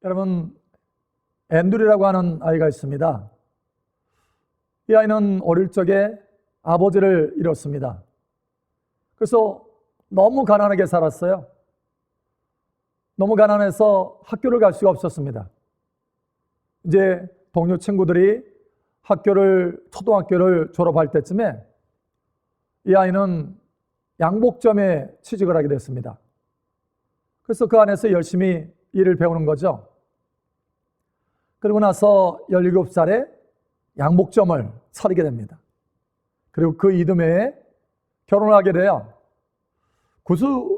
여러분, 앤드류라고 하는 아이가 있습니다. 이 아이는 어릴 적에 아버지를 잃었습니다. 그래서 너무 가난하게 살았어요. 너무 가난해서 학교를 갈 수가 없었습니다. 이제 동료 친구들이 초등학교를 졸업할 때쯤에 이 아이는 양복점에 취직을 하게 됐습니다. 그래서 그 안에서 열심히 일을 배우는 거죠. 그리고 나서 17살에 양복점을 차리게 됩니다. 그리고 그 이듬해에 결혼을 하게 돼요.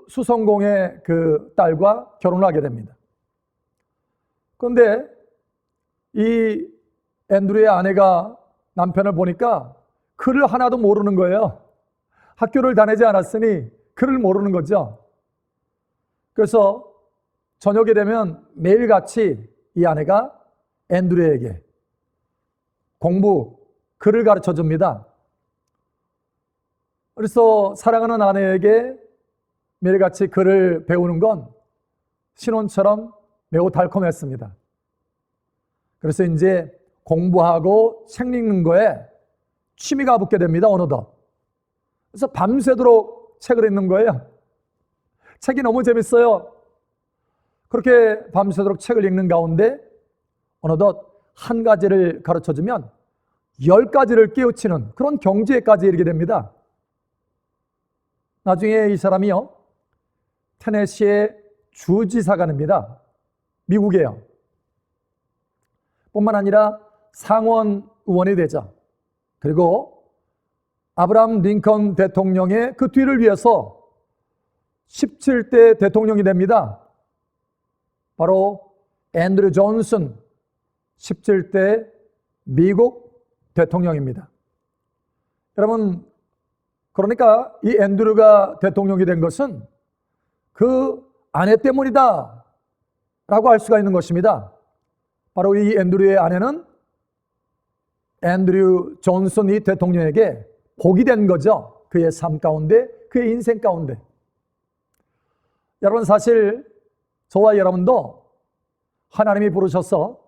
수성공의 그 딸과 결혼을 하게 됩니다. 그런데 이 앤드류의 아내가 남편을 보니까 글을 하나도 모르는 거예요. 학교를 다니지 않았으니 글을 모르는 거죠. 그래서 저녁이 되면 매일같이 이 아내가 앤드류에게 글을 가르쳐 줍니다. 그래서 사랑하는 아내에게 매일같이 글을 배우는 건 신혼처럼 매우 달콤했습니다. 그래서 이제 공부하고 책 읽는 거에 취미가 붙게 됩니다, 어느덧. 그래서 밤새도록 책을 읽는 거예요. 책이 너무 재밌어요. 그렇게 밤새도록 책을 읽는 가운데 어느덧 한 가지를 가르쳐주면 10가지를 깨우치는 그런 경지에까지 이르게 됩니다. 나중에 이 사람이요, 테네시의 주지사가 됩니다. 미국에요. 뿐만 아니라 상원 의원이 되죠. 그리고 아브라함 링컨 대통령의 그 뒤를 위해서 17대 대통령이 됩니다. 바로 앤드류 존슨 17대 미국 대통령입니다. 여러분, 그러니까 이 앤드류가 대통령이 된 것은 그 아내 때문이다 라고 할 수가 있는 것입니다. 바로 이 앤드류의 아내는 앤드류 존슨이 대통령에게 복이 된 거죠. 그의 삶 가운데, 그의 인생 가운데. 여러분, 사실 저와 여러분도 하나님이 부르셔서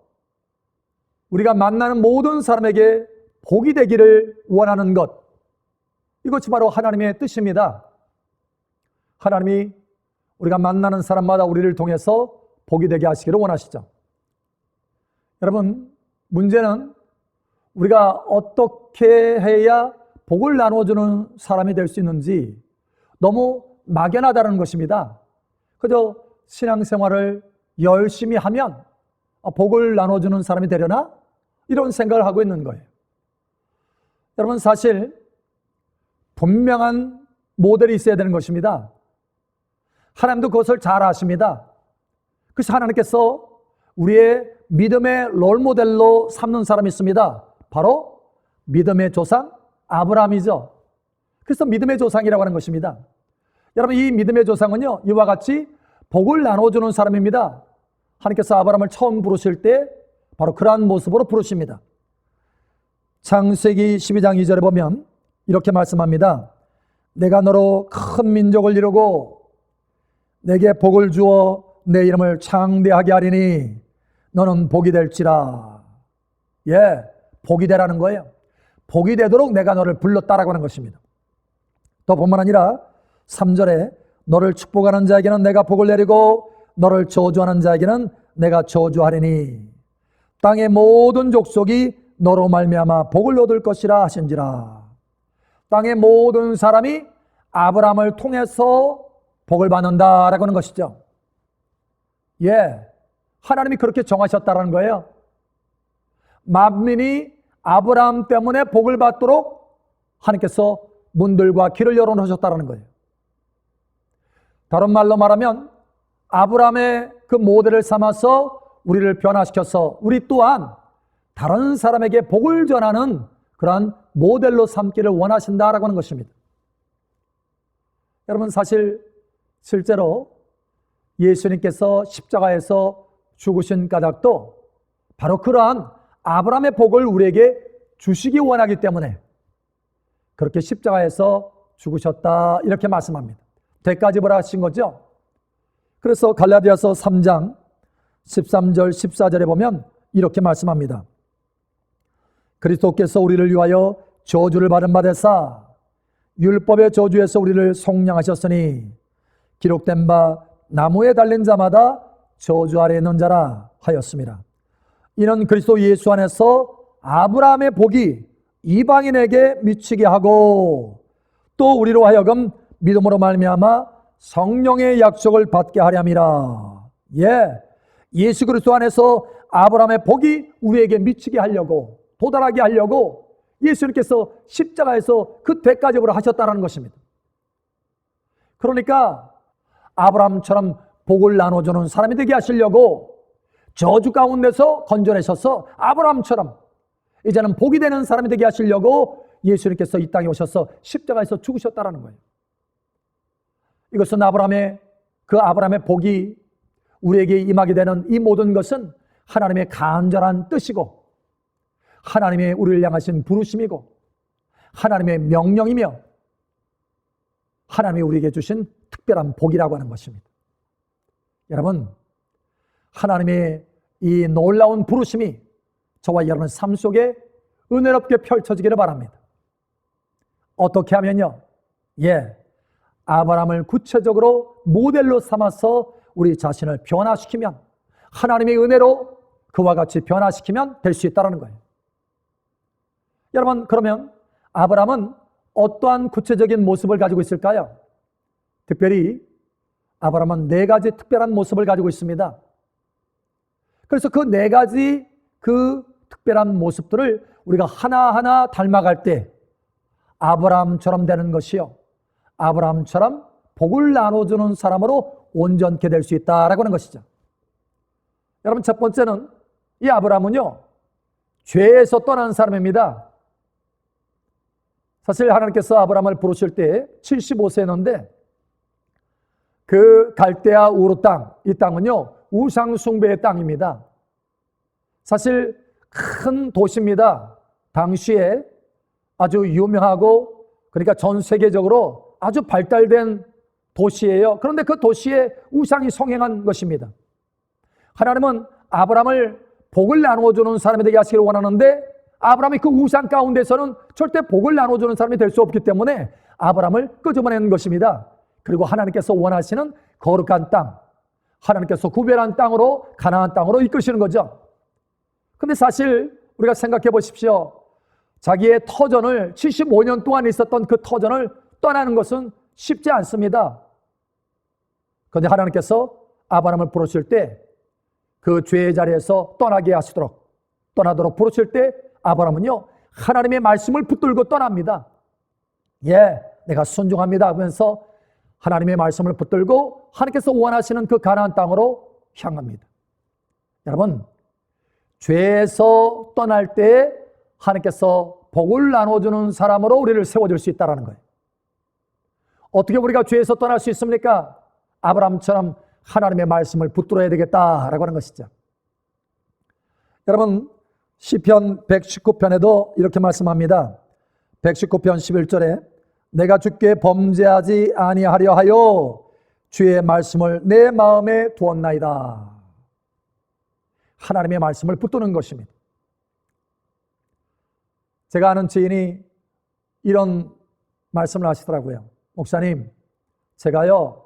우리가 만나는 모든 사람에게 복이 되기를 원하는 것, 이것이 바로 하나님의 뜻입니다. 하나님이 우리가 만나는 사람마다 우리를 통해서 복이 되게 하시기를 원하시죠. 여러분, 문제는 우리가 어떻게 해야 복을 나눠주는 사람이 될 수 있는지 너무 막연하다는 것입니다. 그저 신앙생활을 열심히 하면 복을 나눠주는 사람이 되려나? 이런 생각을 하고 있는 거예요. 여러분, 사실 분명한 모델이 있어야 되는 것입니다. 하나님도 그것을 잘 아십니다. 그래서 하나님께서 우리의 믿음의 롤모델로 삼는 사람이 있습니다. 바로 믿음의 조상 아브라함이죠. 그래서 믿음의 조상이라고 하는 것입니다. 여러분, 이 믿음의 조상은요, 이와 같이 복을 나눠주는 사람입니다. 하나님께서 아브라함을 처음 부르실 때 바로 그러한 모습으로 부르십니다. 창세기 12장 2절에 보면 이렇게 말씀합니다. 내가 너로 큰 민족을 이루고 내게 복을 주어 내 이름을 창대하게 하리니 너는 복이 될지라. 복이 되라는 거예요. 복이 되도록 내가 너를 불렀다라고 하는 것입니다. 또 뿐만 아니라 3절에 너를 축복하는 자에게는 내가 복을 내리고 너를 저주하는 자에게는 내가 저주하리니 땅의 모든 족속이 너로 말미암아 복을 얻을 것이라 하신지라. 땅의 모든 사람이 아브라함을 통해서 복을 받는다라고 하는 것이죠. 하나님이 그렇게 정하셨다는 거예요. 만민이 아브라함 때문에 복을 받도록 하나님께서 문들과 길을 열어놓으셨다는 거예요. 다른 말로 말하면 아브라함의 그 모델을 삼아서 우리를 변화시켜서 우리 또한 다른 사람에게 복을 전하는 그러한 모델로 삼기를 원하신다라고 하는 것입니다. 여러분, 실제로 예수님께서 십자가에서 죽으신 까닭도 바로 그러한 아브라함의 복을 우리에게 주시기 원하기 때문에 그렇게 십자가에서 죽으셨다 이렇게 말씀합니다. 대가지불 하신 거죠. 그래서 갈라디아서 3장 13절 14절에 보면 이렇게 말씀합니다. 그리스도께서 우리를 위하여 저주를 받은 바 되사 율법의 저주에서 우리를 속량하셨으니 기록된 바 나무에 달린 자마다 저주 아래 있는 자라 하였습니다. 이는 그리스도 예수 안에서 아브라함의 복이 이방인에게 미치게 하고 또 우리로 하여금 믿음으로 말미암아 성령의 약속을 받게 하려 함이라. 예수 그리스도 안에서 아브라함의 복이 우리에게 미치게 하려고, 도달하게 하려고 예수님께서 십자가에서 그 대가적으로 하셨다는 것입니다. 그러니까 아브라함처럼 복을 나눠주는 사람이 되게 하시려고 저주 가운데서 건져내셔서 아브라함처럼 이제는 복이 되는 사람이 되게 하시려고 예수님께서 이 땅에 오셔서 십자가에서 죽으셨다는 거예요. 이것은 아브라함의 복이 우리에게 임하게 되는 이 모든 것은 하나님의 간절한 뜻이고 하나님의 우리를 향하신 부르심이고 하나님의 명령이며 하나님이 우리에게 주신 특별한 복이라고 하는 것입니다. 여러분, 하나님의 이 놀라운 부르심이 저와 여러분 삶 속에 은혜롭게 펼쳐지기를 바랍니다. 어떻게 하면요? 아브라함을 구체적으로 모델로 삼아서 우리 자신을 변화시키면, 하나님의 은혜로 그와 같이 변화시키면 될 수 있다는 거예요. 여러분, 그러면 아브라함은 어떠한 구체적인 모습을 가지고 있을까요? 특별히 아브라함은 4가지 특별한 모습을 가지고 있습니다. 그래서 그 4가지 그 특별한 모습들을 우리가 하나하나 닮아갈 때 아브라함처럼 되는 것이요, 아브라함처럼 복을 나눠주는 사람으로 온전케 될 수 있다라고 하는 것이죠. 여러분, 첫 번째는 이 아브라함은요, 죄에서 떠난 사람입니다. 사실 하나님께서 아브라함을 부르실 때 75세였는데 그 갈대아 우르 땅, 이 땅은요 우상 숭배의 땅입니다. 사실 큰 도시입니다. 당시에 아주 유명하고 그러니까 전 세계적으로 아주 발달된 도시예요. 그런데 그 도시에 우상이 성행한 것입니다. 하나님은 아브라함을 복을 나누어주는 사람이 되게 하시기를 원하는데 아브라함이 그 우상 가운데서는 절대 복을 나눠주는 사람이 될 수 없기 때문에 아브라함을 끄집어내는 것입니다. 그리고 하나님께서 원하시는 거룩한 땅, 하나님께서 구별한 땅으로, 가나안 땅으로 이끄시는 거죠. 근데 사실 우리가 생각해 보십시오. 자기의 터전을 75년 동안 있었던 그 터전을 떠나는 것은 쉽지 않습니다. 그런데 하나님께서 아브라함을 부르실 때 그 죄의 자리에서 떠나도록 부르실 때 아브라함은요 하나님의 말씀을 붙들고 떠납니다. 내가 순종합니다 하면서 하나님의 말씀을 붙들고 하나님께서 원하시는 그 가나안 땅으로 향합니다. 여러분, 죄에서 떠날 때 하나님께서 복을 나눠주는 사람으로 우리를 세워줄 수 있다는 거예요. 어떻게 우리가 죄에서 떠날 수 있습니까? 아브라함처럼 하나님의 말씀을 붙들어야 되겠다라고 하는 것이죠. 여러분, 시편 119편에도 이렇게 말씀합니다. 119편 11절에 내가 주께 범죄하지 아니하려 하여 주의 말씀을 내 마음에 두었나이다. 하나님의 말씀을 붙드는 것입니다. 제가 아는 지인이 이런 말씀을 하시더라고요. 목사님, 제가요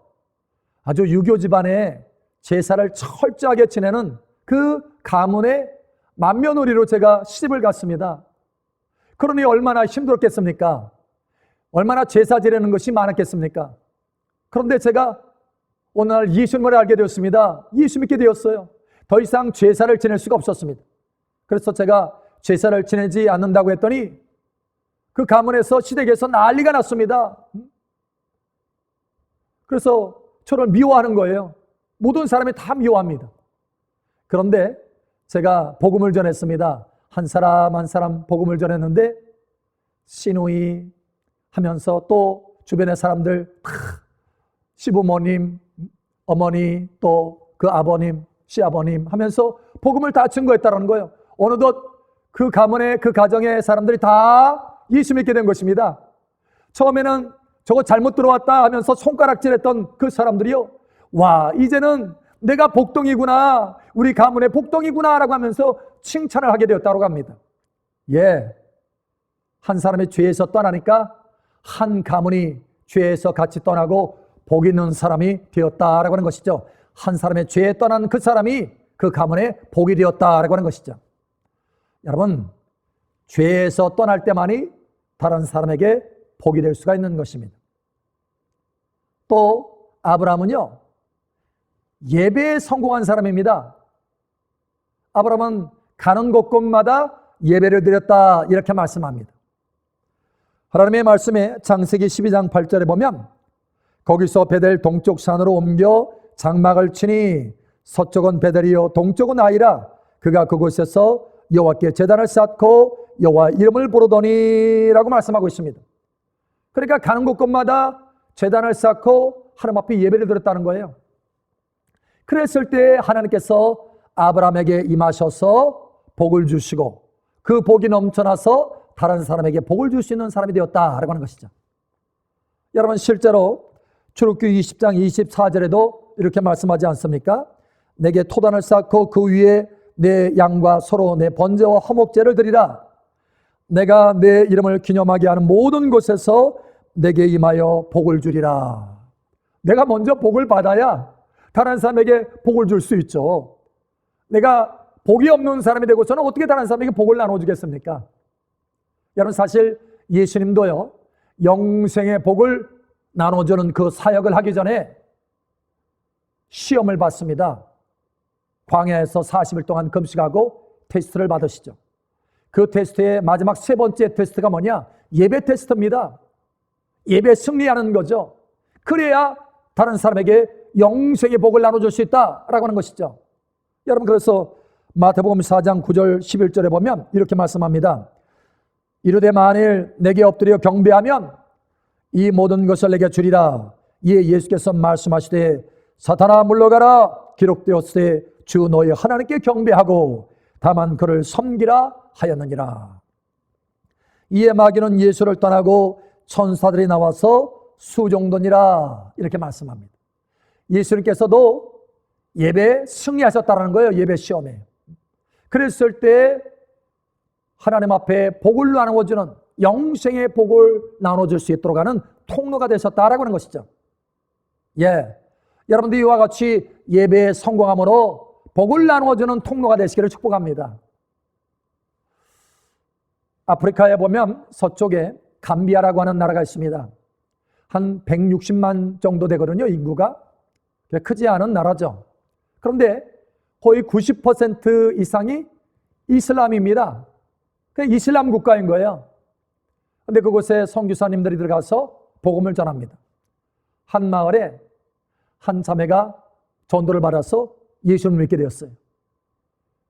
아주 유교 집안에 제사를 철저하게 지내는 그 가문의 맏며느리로 제가 시집을 갔습니다. 그러니 얼마나 힘들었겠습니까? 얼마나 제사 지내는 것이 많았겠습니까? 그런데 제가 어느 날 예수님을 알게 되었습니다. 예수 믿게 되었어요. 더 이상 제사를 지낼 수가 없었습니다. 그래서 제가 제사를 지내지 않는다고 했더니 그 가문에서 시댁에서 난리가 났습니다. 그래서 저를 미워하는 거예요. 모든 사람이 다 미워합니다. 그런데 제가 복음을 전했습니다. 한 사람 한 사람 복음을 전했는데 시누이 하면서 또 주변의 사람들 다 시부모님, 어머니, 또 그 아버님, 시아버님 하면서 복음을 다 증거했다는 거예요. 어느덧 그 가문의 그 가정의 사람들이 다 예수 믿게 된 것입니다. 처음에는 저거 잘못 들어왔다 하면서 손가락질했던 그 사람들이요, 와, 이제는 내가 복덩이구나, 우리 가문의 복덩이구나 라고 하면서 칭찬을 하게 되었다고 합니다. 예, 한 사람이 죄에서 떠나니까 한 가문이 죄에서 같이 떠나고 복 있는 사람이 되었다라고 하는 것이죠. 한 사람의 죄에 떠난 그 사람이 그 가문의 복이 되었다라고 하는 것이죠. 여러분, 죄에서 떠날 때만이 다른 사람에게 복이 될 수가 있는 것입니다. 또 아브라함은요, 예배에 성공한 사람입니다. 아브라함은 가는 곳곳마다 예배를 드렸다 이렇게 말씀합니다. 하나님의 말씀에 창세기 12장 8절에 보면 거기서 베델 동쪽 산으로 옮겨 장막을 치니 서쪽은 베델이요 동쪽은 아이라 그가 그곳에서 여호와께 제단을 쌓고 여호와 이름을 부르더니 라고 말씀하고 있습니다. 그러니까 가는 곳곳마다 제단을 쌓고 하나님 앞에 예배를 드렸다는 거예요. 그랬을 때 하나님께서 아브라함에게 임하셔서 복을 주시고 그 복이 넘쳐나서 다른 사람에게 복을 줄 수 있는 사람이 되었다라고 하는 것이죠. 여러분, 실제로 출애굽기 20장 24절에도 이렇게 말씀하지 않습니까? 내게 토단을 쌓고 그 위에 내 양과 소로 내 번제와 화목제를 드리라. 내가 내 이름을 기념하게 하는 모든 곳에서 내게 임하여 복을 주리라. 내가 먼저 복을 받아야 다른 사람에게 복을 줄 수 있죠. 내가 복이 없는 사람이 되고서는 어떻게 다른 사람에게 복을 나눠주겠습니까? 여러분, 사실 예수님도요, 영생의 복을 나눠주는 그 사역을 하기 전에 시험을 받습니다. 광야에서 40일 동안 금식하고 테스트를 받으시죠. 그 테스트의 마지막 세 번째 테스트가 뭐냐? 예배 테스트입니다. 예배 승리하는 거죠. 그래야 다른 사람에게 영생의 복을 나눠줄 수 있다라고 하는 것이죠. 여러분, 그래서 마태복음 4장 9절 11절에 보면 이렇게 말씀합니다. 이르되 만일 내게 엎드려 경배하면 이 모든 것을 내게 주리라. 이에 예수께서 말씀하시되 사탄아 물러가라. 기록되었으되 주 너희 하나님께 경배하고 다만 그를 섬기라 하였느니라. 이에 마귀는 예수를 떠나고 천사들이 나와서 수종도니라 이렇게 말씀합니다. 예수님께서도 예배에 승리하셨다는 거예요. 예배 시험에. 그랬을 때 하나님 앞에 복을 나누어주는 영생의 복을 나눠줄 수 있도록 하는 통로가 되셨다라고 하는 것이죠. 예, 여러분들 이와 같이 예배에 성공함으로 복을 나누어주는 통로가 되시기를 축복합니다. 아프리카에 보면 서쪽에 감비아라고 하는 나라가 있습니다. 한 160만 정도 되거든요, 인구가. 크지 않은 나라죠. 그런데 거의 90% 이상이 이슬람입니다. 이슬람 국가인 거예요. 그런데 그곳에 선교사님들이 들어가서 복음을 전합니다. 한 마을에 한 자매가 전도를 받아서 예수를 믿게 되었어요.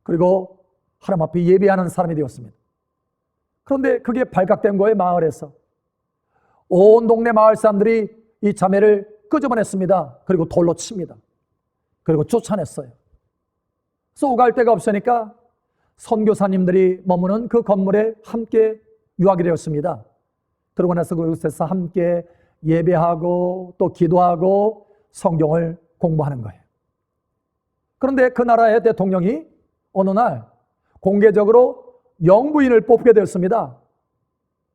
그리고 하나님 앞에 예배하는 사람이 되었습니다. 그런데 그게 발각된 거예요. 마을에서 온 동네 마을 사람들이 이 자매를 끄집어냈습니다. 그리고 돌로 칩니다. 그리고 쫓아냈어요. 그래서 오갈 데가 없으니까 선교사님들이 머무는 그 건물에 함께 유하게 되었습니다. 그러고 나서 그곳에서 함께 예배하고 또 기도하고 성경을 공부하는 거예요. 그런데 그 나라의 대통령이 어느 날 공개적으로 영부인을 뽑게 되었습니다.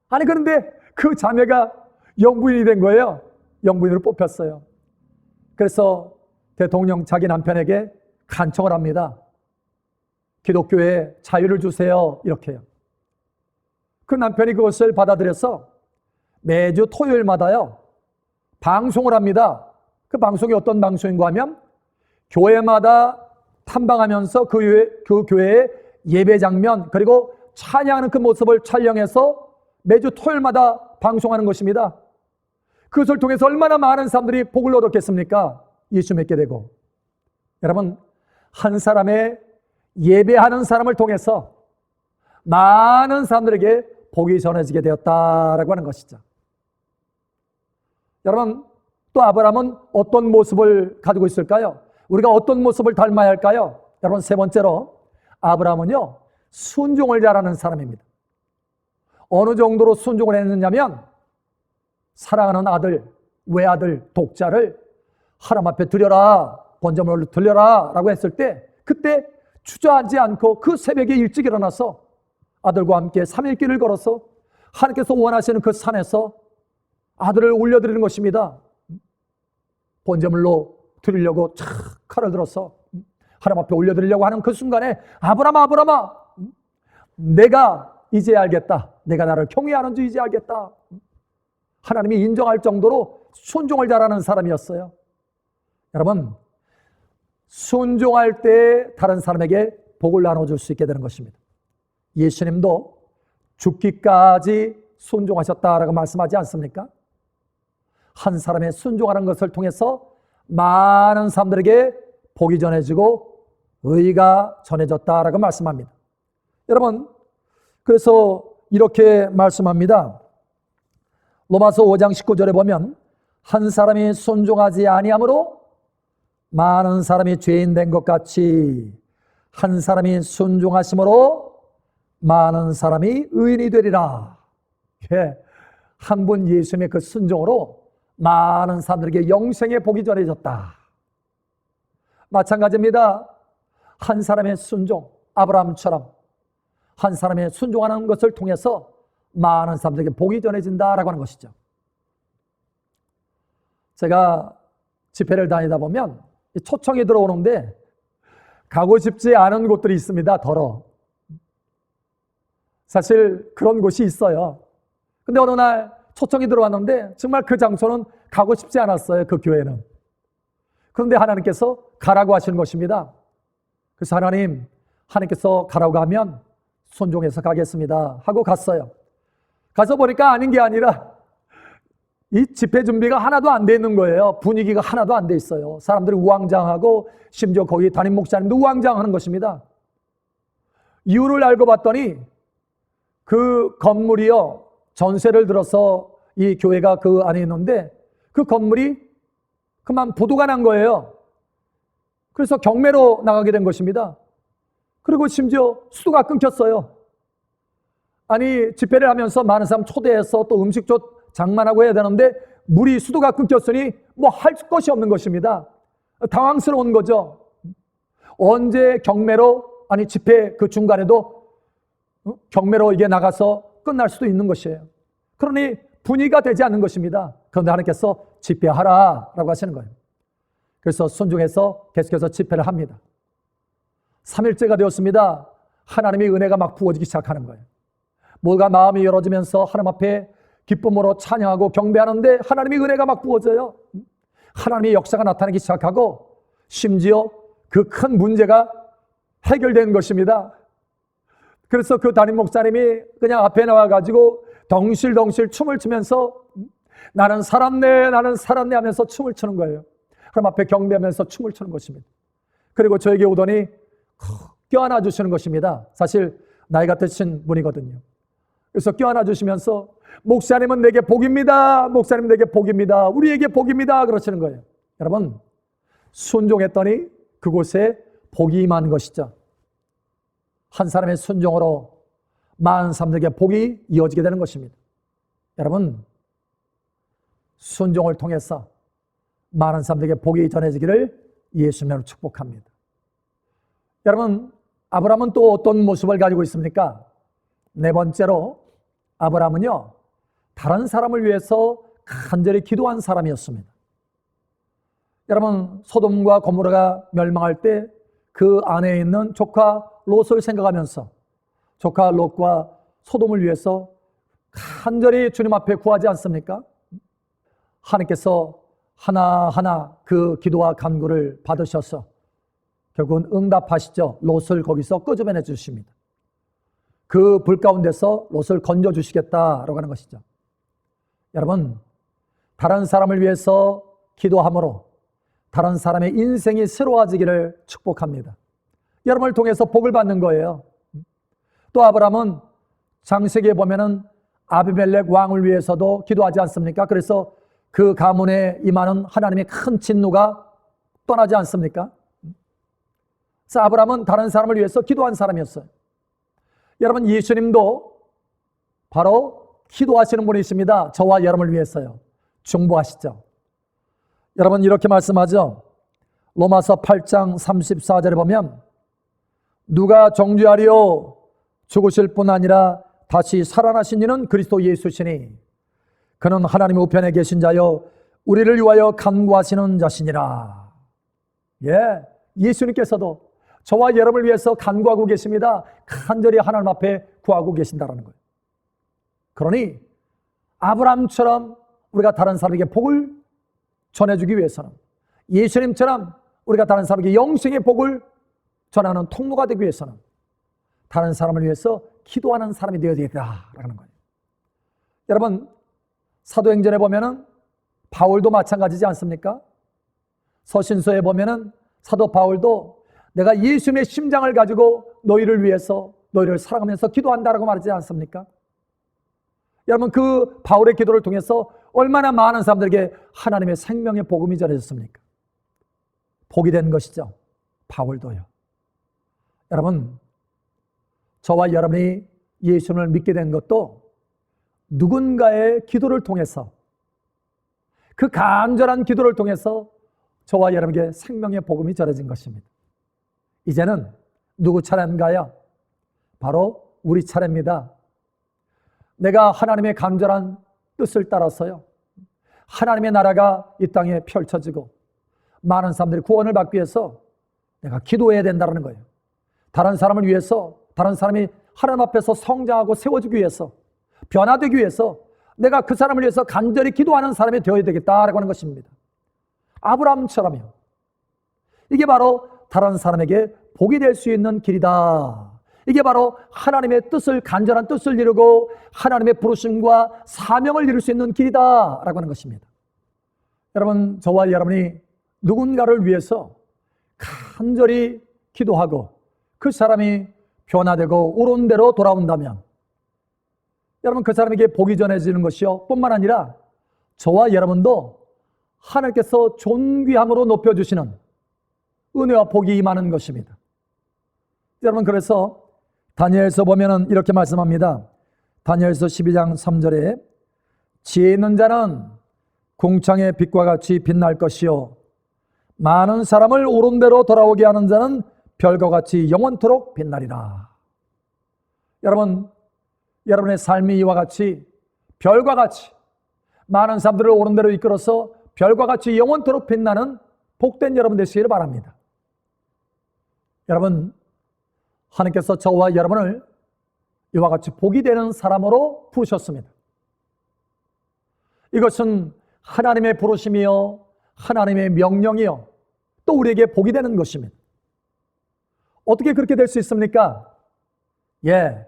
아니, 그런데 그 자매가 영부인이 된 거예요. 영부인으로 뽑혔어요. 그래서 대통령 자기 남편에게 간청을 합니다. 기독교에 자유를 주세요. 이렇게요. 그 남편이 그것을 받아들여서 매주 토요일마다요, 방송을 합니다. 그 방송이 어떤 방송인가 하면 교회마다 탐방하면서 그 교회의 예배 장면 그리고 찬양하는 그 모습을 촬영해서 매주 토요일마다 방송하는 것입니다. 그것을 통해서 얼마나 많은 사람들이 복을 얻었겠습니까? 예수 믿게 되고. 여러분, 한 사람의 예배하는 사람을 통해서 많은 사람들에게 복이 전해지게 되었다라고 하는 것이죠. 여러분, 또 아브라함은 어떤 모습을 가지고 있을까요? 우리가 어떤 모습을 닮아야 할까요? 여러분, 세 번째로 아브라함은요, 순종을 잘하는 사람입니다. 어느 정도로 순종을 했느냐면 사랑하는 아들, 외아들, 독자를 하나님 앞에 드려라, 번제물을 들려라 라고 했을 때 그때 주저하지 않고 그 새벽에 일찍 일어나서 아들과 함께 3일 길을 걸어서 하나님께서 원하시는 그 산에서 아들을 올려드리는 것입니다. 번제물로 드리려고 착 칼을 들어서 하나님 앞에 올려드리려고 하는 그 순간에 아브라함아 내가 이제 알겠다. 내가 나를 경외하는 줄 이제 알겠다. 하나님이 인정할 정도로 순종을 잘하는 사람이었어요. 여러분, 순종할 때 다른 사람에게 복을 나눠줄 수 있게 되는 것입니다. 예수님도 죽기까지 순종하셨다라고 말씀하지 않습니까? 한 사람의 순종하는 것을 통해서 많은 사람들에게 복이 전해지고 의가 전해졌다라고 말씀합니다. 여러분, 그래서 이렇게 말씀합니다. 로마서 5장 19절에 보면 한 사람이 순종하지 아니함으로 많은 사람이 죄인 된 것 같이 한 사람이 순종하심으로 많은 사람이 의인이 되리라. 한 분 예수님의 그 순종으로 많은 사람들에게 영생의 복이 전해졌다. 마찬가지입니다. 한 사람의 순종, 아브라함처럼 한 사람의 순종하는 것을 통해서 많은 사람들에게 복이 전해진다라고 하는 것이죠. 제가 집회를 다니다 보면 초청이 들어오는데 가고 싶지 않은 곳들이 있습니다. 더러. 사실 그런 곳이 있어요. 근데 어느 날 초청이 들어왔는데 정말 그 장소는 가고 싶지 않았어요. 그 교회는. 그런데 하나님께서 가라고 하시는 것입니다. 그래서 하나님께서 가라고 하면 순종해서 가겠습니다 하고 갔어요. 가서 보니까 아닌 게 아니라 이 집회 준비가 하나도 안 돼 있는 거예요. 분위기가 하나도 안 돼 있어요. 사람들이 우왕좌왕하고 심지어 거기 담임 목사님도 우왕좌왕하는 것입니다. 이유를 알고 봤더니 그 건물이요, 전세를 들어서 이 교회가 그 안에 있는데 그 건물이 그만 부도가 난 거예요. 그래서 경매로 나가게 된 것입니다. 그리고 심지어 수도가 끊겼어요. 아니, 집회를 하면서 많은 사람 초대해서 또 음식도 장만하고 해야 되는데 물이 수도가 끊겼으니 뭐 할 것이 없는 것입니다. 당황스러운 거죠. 언제 경매로, 아니 집회 그 중간에도 경매로 이게 나가서 끝날 수도 있는 것이에요. 그러니 분위기가 되지 않는 것입니다. 그런데 하나님께서 집회하라라고 하시는 거예요. 그래서 순종해서 계속해서 집회를 합니다. 3일째가 되었습니다. 하나님의 은혜가 막 부어지기 시작하는 거예요. 뭐가 마음이 열어지면서 하나님 앞에 기쁨으로 찬양하고 경배하는데 하나님의 은혜가 막 부어져요. 하나님의 역사가 나타나기 시작하고 심지어 그 큰 문제가 해결된 것입니다. 그래서 그 담임 목사님이 그냥 앞에 나와가지고 덩실덩실 춤을 추면서 나는 살았네 하면서 춤을 추는 거예요. 하나님 앞에 경배하면서 춤을 추는 것입니다. 그리고 저에게 오더니 껴안아 주시는 것입니다. 사실 나이가 드신 분이거든요. 그래서 껴안아 주시면서 목사님은 내게 복입니다. 목사님 내게 복입니다. 우리에게 복입니다. 그러시는 거예요. 여러분, 순종했더니 그곳에 복이 임한 것이죠. 한 사람의 순종으로 많은 사람들에게 복이 이어지게 되는 것입니다. 여러분, 순종을 통해서 많은 사람들에게 복이 전해지기를 예수님으로 축복합니다. 여러분, 아브라함은 또 어떤 모습을 가지고 있습니까? 네 번째로 아브라함은요, 다른 사람을 위해서 간절히 기도한 사람이었습니다. 여러분, 소돔과 고모라가 멸망할 때 그 안에 있는 조카 롯을 생각하면서 조카 롯과 소돔을 위해서 간절히 주님 앞에 구하지 않습니까? 하나님께서 하나하나 그 기도와 간구를 받으셔서 결국은 응답하시죠. 롯을 거기서 끄집어내 주십니다. 그 불 가운데서 롯을 건져주시겠다라고 하는 것이죠. 여러분, 다른 사람을 위해서 기도함으로 다른 사람의 인생이 새로워지기를 축복합니다. 여러분을 통해서 복을 받는 거예요. 또 아브라함은 창세기에 보면은 아비멜렉 왕을 위해서도 기도하지 않습니까? 그래서 그 가문에 임하는 하나님의 큰 진노가 떠나지 않습니까? 그래서 아브라함은 다른 사람을 위해서 기도한 사람이었어요. 여러분, 예수님도 바로 기도하시는 분이십니다. 저와 여러분을 위해서요. 중보하시죠. 여러분, 이렇게 말씀하죠. 로마서 8장 34절에 보면 누가 정죄하리요? 죽으실 뿐 아니라 다시 살아나신 이는 그리스도 예수시니 그는 하나님의 우편에 계신 자요 우리를 위하여 간구하시는 자시니라. 예, 예수님께서도 저와 여러분을 위해서 간구하고 계십니다. 간절히 하나님 앞에 구하고 계신다는 거예요. 그러니 아브라함처럼 우리가 다른 사람에게 복을 전해주기 위해서는, 예수님처럼 우리가 다른 사람에게 영생의 복을 전하는 통로가 되기 위해서는 다른 사람을 위해서 기도하는 사람이 되어야 되겠다라는 거예요. 여러분, 사도행전에 보면은 바울도 마찬가지지 않습니까? 서신서에 보면은 사도 바울도 내가 예수님의 심장을 가지고 너희를 위해서 너희를 사랑하면서 기도한다라고 말하지 않습니까? 여러분, 그 바울의 기도를 통해서 얼마나 많은 사람들에게 하나님의 생명의 복음이 전해졌습니까? 복이 된 것이죠. 바울도요. 여러분, 저와 여러분이 예수님을 믿게 된 것도 누군가의 기도를 통해서, 그 간절한 기도를 통해서 저와 여러분에게 생명의 복음이 전해진 것입니다. 이제는 누구 차례인가요? 바로 우리 차례입니다. 내가 하나님의 간절한 뜻을 따라서요, 하나님의 나라가 이 땅에 펼쳐지고 많은 사람들이 구원을 받기 위해서 내가 기도해야 된다는 거예요. 다른 사람을 위해서, 다른 사람이 하나님 앞에서 성장하고 세워지기 위해서, 변화되기 위해서 내가 그 사람을 위해서 간절히 기도하는 사람이 되어야 되겠다라고 하는 것입니다. 아브라함처럼요. 이게 바로 다른 사람에게 복이 될 수 있는 길이다. 이게 바로 하나님의 뜻을, 간절한 뜻을 이루고 하나님의 부르심과 사명을 이룰 수 있는 길이다라고 하는 것입니다. 여러분, 저와 여러분이 누군가를 위해서 간절히 기도하고 그 사람이 변화되고 옳은 대로 돌아온다면 여러분, 그 사람에게 복이 전해지는 것이요 뿐만 아니라 저와 여러분도 하나님께서 존귀함으로 높여주시는 은혜와 복이 임하는 것입니다. 여러분, 그래서 다니엘서 보면은 이렇게 말씀합니다. 다니엘서 12장 3절에 지혜 있는 자는 궁창의 빛과 같이 빛날 것이요 많은 사람을 옳은 대로 돌아오게 하는 자는 별과 같이 영원토록 빛나리라. 여러분, 여러분의 삶이 이와 같이 별과 같이 많은 사람들을 옳은 대로 이끌어서 별과 같이 영원토록 빛나는 복된 여러분 되시기를 바랍니다. 여러분, 하나님께서 저와 여러분을 이와 같이 복이 되는 사람으로 부르셨습니다. 이것은 하나님의 부르심이요 하나님의 명령이요 또 우리에게 복이 되는 것입니다. 어떻게 그렇게 될 수 있습니까? 예,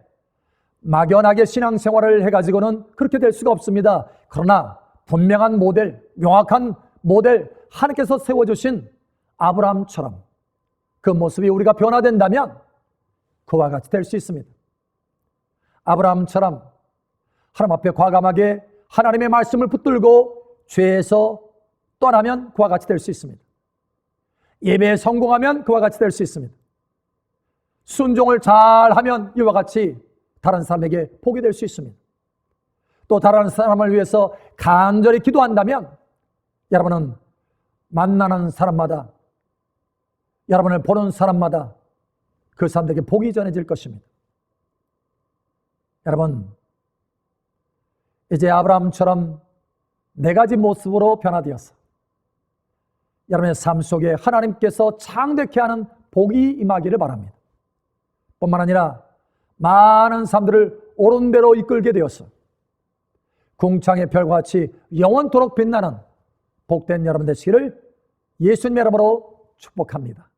막연하게 신앙생활을 해가지고는 그렇게 될 수가 없습니다. 그러나 분명한 모델, 명확한 모델, 하나님께서 세워주신 아브라함처럼 그 모습이 우리가 변화된다면 그와 같이 될 수 있습니다. 아브라함처럼 하나님 앞에 과감하게 하나님의 말씀을 붙들고 죄에서 떠나면 그와 같이 될 수 있습니다. 예배에 성공하면 그와 같이 될 수 있습니다. 순종을 잘하면 이와 같이 다른 사람에게 복이 될 수 있습니다. 또 다른 사람을 위해서 간절히 기도한다면 여러분은 만나는 사람마다, 여러분을 보는 사람마다 그 사람들에게 복이 전해질 것입니다. 여러분, 이제 아브라함처럼 네 가지 모습으로 변화되어서 여러분의 삶 속에 하나님께서 창대케 하는 복이 임하기를 바랍니다. 뿐만 아니라 많은 사람들을 옳은 대로 이끌게 되어서 궁창의 별과 같이 영원토록 빛나는 복된 여러분 되시기를 예수님의 이름으로 축복합니다.